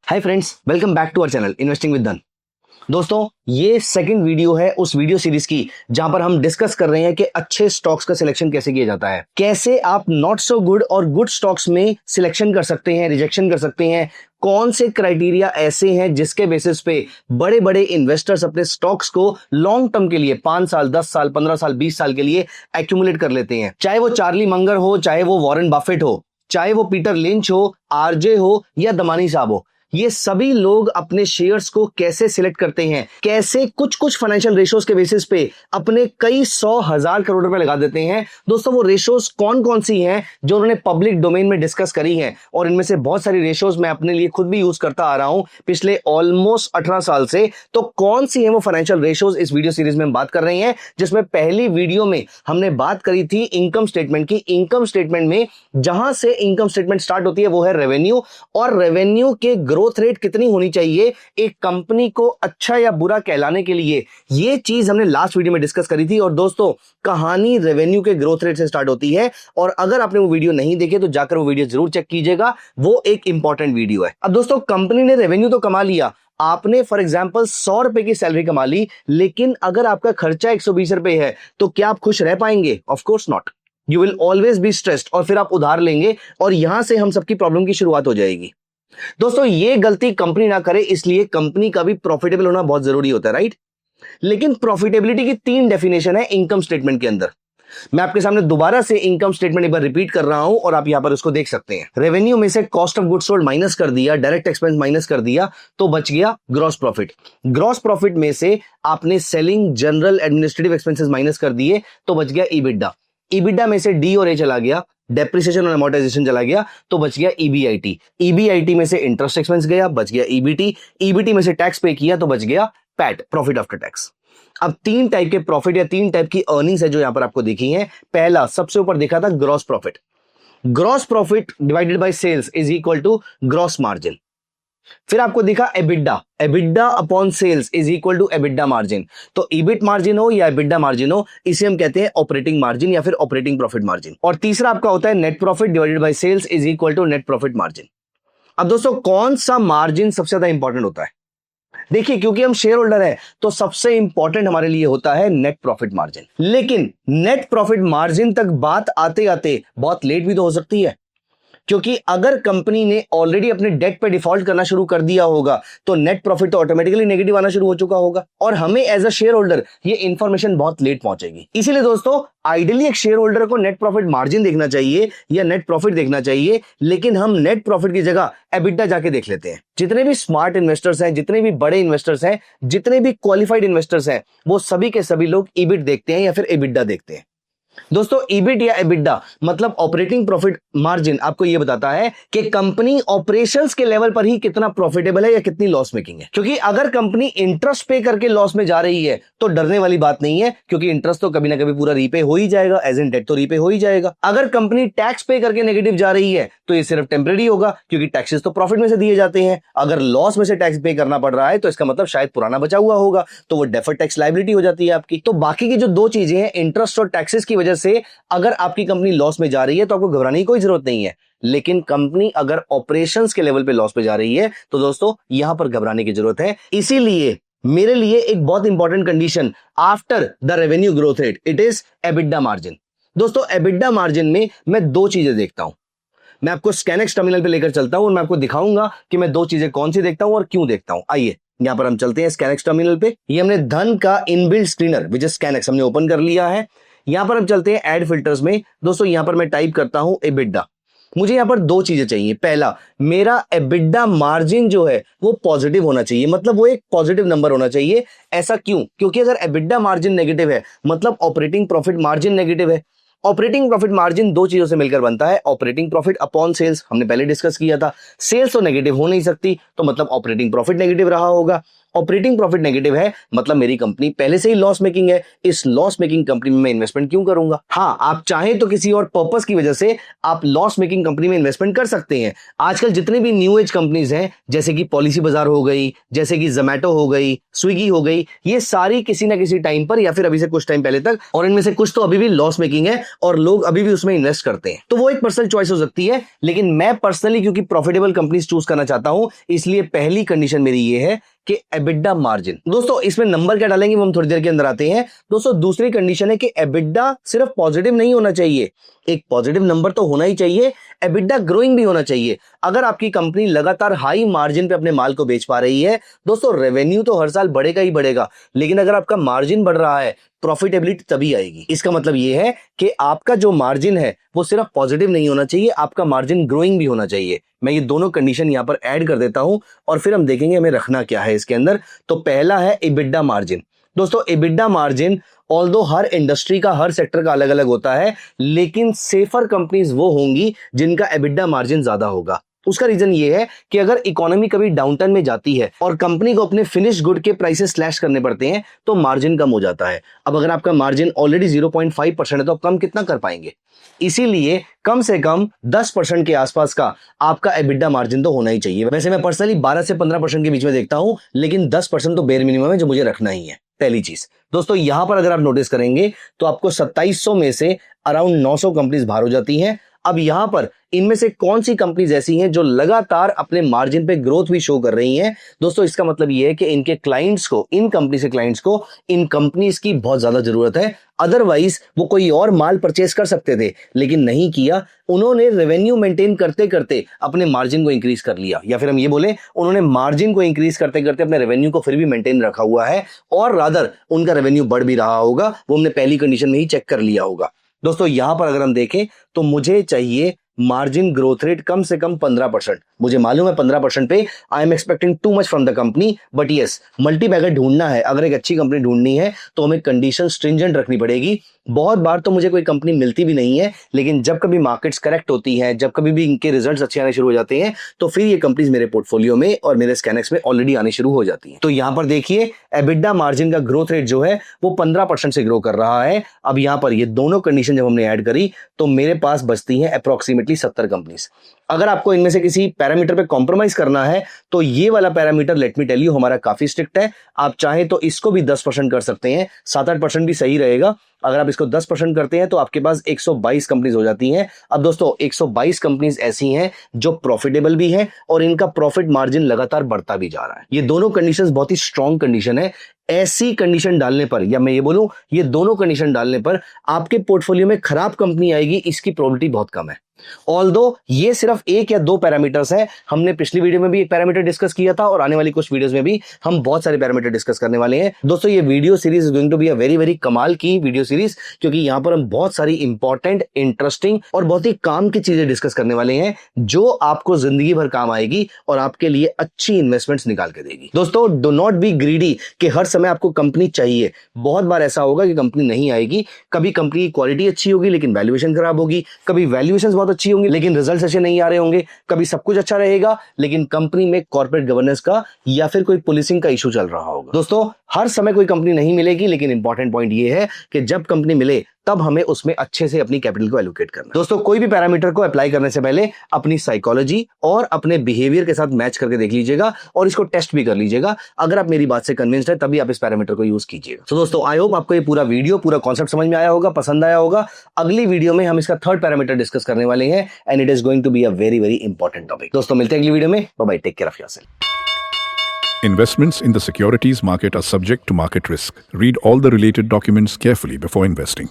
Hi friends, welcome back to our channel investing with Dhan. दोस्तों, ये second video है उस वीडियो सीरीज की जहां पर हम डिस्कस कर रहे हैं कि अच्छे स्टॉक्स का सिलेक्शन कैसे किया जाता है, कैसे आप नॉट सो गुड और गुड स्टॉक्स में सिलेक्शन कर सकते हैं, रिजेक्शन कर सकते हैं, कौन से क्राइटेरिया ऐसे हैं जिसके बेसिस पे बड़े बड़े इन्वेस्टर्स अपने स्टॉक्स को लॉन्ग टर्म के लिए 5 साल, 10 साल, 15 साल, 20 साल के लिए एक्यूमुलेट कर लेते हैं। चाहे वो चार्ली मंगर हो, चाहे वो वॉरेन बफेट हो, चाहे वो पीटर लिंच हो, आरजे हो या दमानी साहब हो, ये सभी लोग अपने शेयर्स को कैसे सिलेक्ट करते हैं, कैसे कुछ कुछ फाइनेंशियल रेशियोज के बेसिस पे अपने कई 100,000 करोड़ रुपए लगा देते हैं। दोस्तों, वो रेशियोज कौन कौन सी हैं जो उन्होंने पब्लिक डोमेन में डिस्कस करी हैं, और इनमें से बहुत सारी रेशियोज मैं अपने लिए खुद भी यूज करता आ रहा हूं पिछले ऑलमोस्ट 18 साल से। तो कौन सी है वो फाइनेंशियल रेशियोज इस वीडियो सीरीज में हम बात कर रहे हैं, जिसमें पहली वीडियो में हमने बात करी थी इनकम स्टेटमेंट की। इनकम स्टेटमेंट में जहां से इनकम स्टेटमेंट स्टार्ट होती है वो है रेवेन्यू, और रेवेन्यू के ग्रोथ रेट कितनी होनी चाहिए एक कंपनी को अच्छा या बुरा कहलाने के लिए, ये चीज हमने लास्ट वीडियो में डिस्कस करी थी। और दोस्तों, कहानी रेवेन्यू के ग्रोथ रेट से स्टार्ट होती है, और अगर आपने वो वीडियो नहीं देखे तो जाकर वो वीडियो जरूर चेक कीजिएगा, वो एक इंपॉर्टेंट वीडियो है। अब दोस्तों, कंपनी ने रेवेन्यू तो कमा लिया, आपने फॉर एग्जांपल 100 रुपए की सैलरी कमा ली, लेकिन अगर आपका खर्चा 120 रुपए है तो क्या आप खुश रह पाएंगे? Of course not, you will always be stressed, और फिर आप उधार लेंगे, और यहां से हम सबकी प्रॉब्लम की शुरुआत हो जाएगी। दोस्तों, ये गलती कंपनी ना करे, इसलिए कंपनी का भी प्रॉफिटेबल होना बहुत जरूरी होता है, राइट? लेकिन प्रॉफिटेबिलिटी की 3 डेफिनेशन है इनकम स्टेटमेंट के अंदर। मैं आपके सामने दोबारा से इनकम स्टेटमेंट एक बार रिपीट कर रहा हूं, और आप यहां पर उसको देख सकते हैं। रेवेन्यू में से cost of goods sold minus कर दिया, डायरेक्ट एक्सपेंस माइनस कर दिया, तो बच गया ग्रॉस प्रॉफिट। ग्रॉस प्रॉफिट में से आपने selling, general, administrative expenses minus कर दिए, तो बच गया ईबिटडा। ईबिटडा में से डी और ए चला गया, डेप्रिसिएशन और अमोर्टाइजेशन चला गया, तो बच गया ईबीआईटी। ईबीआईटी में से इंटरेस्ट एक्सपेंस गया, बच गया ईबीटी। ईबीटी में से टैक्स पे किया, तो बच गया पैट, प्रॉफिट आफ्टर टैक्स। अब 3 टाइप के प्रॉफिट या 3 टाइप की अर्निंग्स है जो यहां पर आपको दिखी है। पहला, सबसे ऊपर देखा था gross profit. Gross profit divided by sales is equal to gross margin. फिर आपको दिखा EBITDA, EBITDA upon sales is equal to EBITDA margin. तो ईबिट मार्जिन हो या एबिडा मार्जिन हो, इसे हम कहते हैं ऑपरेटिंग मार्जिन या फिर ऑपरेटिंग प्रॉफिट मार्जिन। और तीसरा आपका होता है net profit divided by sales is equal to net profit margin. अब दोस्तों, कौन सा मार्जिन सबसे ज्यादा इंपॉर्टेंट होता है? देखिए, क्योंकि हम शेयर होल्डर हैं तो सबसे इंपॉर्टेंट हमारे लिए होता है नेट प्रॉफिट मार्जिन। लेकिन नेट प्रॉफिट मार्जिन तक बात आते आते बहुत लेट भी तो हो सकती है, क्योंकि अगर कंपनी ने ऑलरेडी अपने डेट पे डिफॉल्ट करना शुरू कर दिया होगा तो नेट प्रॉफिट तो ऑटोमेटिकली नेगेटिव आना शुरू हो चुका होगा, और हमें एज अ शेयर होल्डर ये इंफॉर्मेशन बहुत लेट पहुंचेगी। इसीलिए दोस्तों, आइडियली एक शेयर होल्डर को नेट प्रॉफिट मार्जिन देखना चाहिए या नेट प्रॉफिट देखना चाहिए, लेकिन हम नेट प्रॉफिट की जगह एबिडा जाके देख लेते हैं। जितने भी स्मार्ट इन्वेस्टर्स हैं, जितने भी बड़े इन्वेस्टर्स हैं, जितने भी क्वालिफाइड इन्वेस्टर्स हैं, वो सभी के सभी लोग ईबिट देखते हैं या फिर एबिडा देखते हैं। दोस्तों, ईबिट या एबिडा मतलब ऑपरेटिंग प्रॉफिट मार्जिन आपको यह बताता है कि कंपनी ऑपरेशंस के लेवल पर ही कितना प्रॉफिटेबल है या कितनी लॉस मेकिंग है। क्योंकि अगर कंपनी इंटरेस्ट पे करके लॉस में जा रही है तो डरने वाली बात नहीं है, क्योंकि इंटरेस्ट तो कभी ना कभी पूरा रीपे हो ही जाएगा, एज इन डेट तो रीपे हो ही जाएगा। अगर कंपनी टैक्स पे करके नेगेटिव जा रही है तो ये सिर्फ टेम्परेरी होगा, क्योंकि टैक्सेस तो प्रॉफिट में से दिए जाते हैं। अगर लॉस में से टैक्स पे करना पड़ रहा है तो इसका मतलब शायद पुराना बचा हुआ होगा, तो वो डेफर्ड टैक्स लायबिलिटी हो जाती है आपकी। तो बाकी की जो 2 चीजें हैं, इंटरेस्ट और टैक्सेस की वजह से अगर आपकी कंपनी लॉस में जा रही है तो आपको घबराने की कोई जरूरत नहीं है। लेकिन कंपनी अगर ऑपरेशंस के लेवल पे लॉस पे जा रही है तो दोस्तों, यहां पर घबराने की जरूरत है। इसीलिए मेरे लिए एक बहुत important condition after the revenue growth rate, it is EBITDA margin. दोस्तों, एबिडा मार्जिन में मैं 2 चीजें देखता हूं। मैं आपको स्कैनेक्स टर्मिनल पे लेकर चलता हूं और मैं आपको दिखाऊंगा कि मैं 2 चीजें कौन सी देखता हूं और क्यों देखता हूं। आइए, यहां पर हम चलते हैं स्कैनेक्स टर्मिनल पे। ये हमने धन का इनबिल्ट स्क्रीनर विच इज स्कैनेक्स हमने ओपन कर लिया है। यहां पर हम चलते हैं ऐड फिल्टर्स में। दोस्तों, यहां पर मैं टाइप करता हूं एबिडा। मुझे यहां पर 2 चीजें चाहिए। पहला, मेरा एबिडा मार्जिन जो है वो पॉजिटिव होना चाहिए, मतलब वो एक पॉजिटिव नंबर होना चाहिए। ऐसा क्यों? क्योंकि अगर एबिडा मार्जिन नेगेटिव है मतलब ऑपरेटिंग प्रॉफिट मार्जिन नेगेटिव है। ऑपरेटिंग प्रॉफिट मार्जिन 2 चीजों से मिलकर बनता है, ऑपरेटिंग प्रॉफिट अपॉन सेल्स, हमने पहले डिस्कस किया था। सेल्स तो नेगेटिव हो नहीं सकती, तो मतलब ऑपरेटिंग प्रॉफिट नेगेटिव रहा होगा। ऑपरेटिंग प्रॉफिट नेगेटिव है, मतलब मेरी कंपनी पहले से ही लॉस मेकिंग है, इस लॉस मेकिंग कंपनी में मैं इन्वेस्टमेंट क्यों करूंगा। हाँ, आप चाहें तो किसी और पर्पस की वजह से आप लॉस मेकिंग कंपनी में इन्वेस्टमेंट कर सकते हैं। आजकल जितने भी न्यू एज कंपनीज हैं, जैसे कि पॉलिसी बाजार हो गई, जैसे कि जोमैटो हो गई, स्विगी हो गई, ये सारी किसी ना किसी टाइम पर या फिर अभी से कुछ टाइम पहले तक, और इनमें से कुछ तो अभी भी लॉस मेकिंग है और लोग अभी भी उसमें इन्वेस्ट करते हैं। तो वो एक पर्सनल चॉइस हो सकती है, लेकिन मैं पर्सनली क्योंकि प्रॉफिटेबल कंपनीज चूज करना चाहता हूं, इसलिए पहली कंडीशन मेरी ये है कि एबिडा मार्जिन। दोस्तों इसमें नंबर क्या डालेंगे वो हम थोड़ी देर के अंदर आते हैं। दोस्तों दूसरी कंडीशन है कि एबिडा सिर्फ पॉजिटिव नहीं होना चाहिए, एक पॉजिटिव नंबर तो होना ही चाहिए, एबिडा ग्रोइंग भी होना चाहिए। अगर आपकी कंपनी लगातार हाई मार्जिन पे अपने माल को बेच पा रही है, दोस्तों रेवेन्यू तो हर साल बढ़ेगा ही बढ़ेगा, लेकिन अगर आपका मार्जिन बढ़ रहा है, प्रॉफिटेबिलिटी तभी आएगी। इसका मतलब यह है कि आपका जो मार्जिन है वो सिर्फ पॉजिटिव नहीं होना चाहिए, आपका मार्जिन ग्रोइंग भी होना चाहिए। मैं ये दोनों कंडीशन यहां पर ऐड कर देता हूं और फिर हम देखेंगे हमें रखना क्या है इसके अंदर। तो पहला है एबिडा मार्जिन। दोस्तों एबिडा मार्जिन ऑल्दो हर इंडस्ट्री का, हर सेक्टर का अलग अलग होता है, लेकिन सेफर कंपनीज वो होंगी जिनका एबिडा मार्जिन ज्यादा होगा। उसका रीजन ये है कि अगर इकोनॉमी कभी डाउनटर्न में जाती है और कंपनी को अपने फिनिश गुड के प्राइसेस स्लैश करने पड़ते हैं तो मार्जिन कम हो जाता है। अब अगर आपका मार्जिन ऑलरेडी 0.5% है तो आप कम कितना कर पाएंगे, इसीलिए कम से कम 10% के आसपास का आपका एबिडा मार्जिन तो होना ही चाहिए। वैसे मैं पर्सनली 12 से 15% के बीच में देखता हूं, लेकिन 10% तो बेयर मिनिमम है जो मुझे रखना ही है। पहली चीज दोस्तों, यहां पर अगर आप नोटिस करेंगे तो आपको 2700 में से अराउंड 900 कंपनीज बाहर हो जाती हैं। अब यहां पर इनमें से कौन सी कंपनीज ऐसी हैं जो लगातार अपने मार्जिन पे ग्रोथ भी शो कर रही हैं। दोस्तों इसका मतलब यह है कि इनके क्लाइंट्स को, इन कंपनी से क्लाइंट्स को इन कंपनीज की बहुत ज्यादा जरूरत है। अदरवाइज वो कोई और माल परचेस कर सकते थे, लेकिन नहीं किया। उन्होंने रेवेन्यू मेंटेन करते करते अपने मार्जिन को इंक्रीज कर लिया, या फिर हम ये बोले उन्होंने मार्जिन को इंक्रीज करते करते अपने रेवेन्यू को फिर भी मेंटेन रखा हुआ है, और रादर उनका रेवेन्यू बढ़ भी रहा होगा। वो हमने पहली कंडीशन में ही चेक कर लिया होगा। दोस्तों यहां पर अगर हम देखें तो मुझे चाहिए मार्जिन ग्रोथ रेट कम से कम 15%। मुझे मालूम है 15% पे I am expecting too much from the company, but yes multibagger ढूंढना है, अगर एक अच्छी कंपनी ढूंढनी है तो हमें कंडीशन स्ट्रिंजेंट रखनी पड़ेगी। बहुत बार तो मुझे कोई कंपनी मिलती भी नहीं है, लेकिन जब कभी मार्केट्स करेक्ट होती हैं, जब कभी भी इनके रिजल्ट्स अच्छे आने शुरू हो जाते हैं, तो फिर ये कंपनीज मेरे पोर्टफोलियो में और मेरे स्कैनेक्स में ऑलरेडी आने शुरू हो जाती हैं। तो यहां पर देखिए एबिडा मार्जिन का ग्रोथ रेट जो है वो 15% से ग्रो कर रहा है। अब यहां पर ये दोनों कंडीशन जब हमने ऐड करी तो मेरे पास बचती हैं अप्रोक्सीमेटली 70 कंपनीज। अगर आपको इनमें से किसी पैरामीटर पे कॉम्प्रोमाइज करना है तो ये वाला parameter let me tell you हमारा काफी स्ट्रिक्ट है। आप चाहें तो इसको भी 10% कर सकते हैं, 7-8% भी सही रहेगा। अगर आप इसको 10% करते हैं तो आपके पास 122 कंपनीज हो जाती हैं। अब दोस्तों 122 कंपनीज ऐसी हैं जो प्रॉफिटेबल भी हैं और इनका प्रॉफिट मार्जिन लगातार बढ़ता भी जा रहा है। ये दोनों कंडीशंस बहुत ही स्ट्रॉन्ग कंडीशन है। ऐसी कंडीशन डालने पर, या मैं ये बोलूं ये दोनों कंडीशन डालने पर आपके पोर्टफोलियो में खराब कंपनी आएगी, इसकी प्रोबेबिलिटी बहुत कम है। ऑल्दो ये सिर्फ एक या दो पैरामीटर्स हैं, हमने पिछली वीडियो में भी एक पैरामीटर डिस्कस किया था और आने वाली कुछ वीडियोस में भी हम बहुत सारे पैरामीटर डिस्कस करने वाले हैं। दोस्तों ये video series is going to be a very very कमाल की वीडियो सीरीज, क्योंकि यहां पर हम बहुत सारी इंपॉर्टेंट, इंटरेस्टिंग और बहुत ही काम की चीजें डिस्कस करने वाले हैं जो आपको जिंदगी भर काम आएगी और आपके लिए अच्छी इन्वेस्टमेंट्स निकाल के देगी। दोस्तों डू नॉट बी ग्रीडी कि हर समय आपको कंपनी चाहिए। बहुत बार ऐसा होगा कि कंपनी नहीं आएगी, कभी कंपनी की क्वालिटी अच्छी होगी लेकिन वैल्यूएशन खराब होगी, कभी वैल्यूएशन बहुत अच्छी होंगी लेकिन रिजल्ट्स अच्छे नहीं आ रहे होंगे, कभी सब कुछ अच्छा रहेगा लेकिन कंपनी में कॉर्पोरेट गवर्नेंस का या फिर कोई पुलिसिंग का इशू चल रहा होगा। दोस्तों हर समय कोई कंपनी नहीं मिलेगी, लेकिन इंपॉर्टेंट पॉइंट ये है कि जब कंपनी मिले तब हमें उसमें अच्छे से अपनी कैपिटल को एलोकेट करना। दोस्तों कोई भी पैरामीटर को अप्लाई करने से पहले अपनी साइकोलॉजी और अपने बिहेवियर के साथ मैच करके देख लीजिएगा और इसको टेस्ट भी कर लीजिएगा। अगर आप मेरी बात से कन्विंस्ड है तभी आप इस पैरामीटर को यूज कीजिएगा। तो दोस्तों आई होप आपको ये पूरा वीडियो, पूरा कॉन्सेप्ट समझ में आया होगा, पसंद आया होगा। अगली वीडियो में हम इसका थर्ड पैरामीटर डिस्कस करने वाले हैं and it is going to be a very very important topic. दोस्तों मिलते हैं अगली वीडियो में, bye bye, take care of yourself. Investments in the securities market are subject to market risk. Read all the related documents carefully before investing.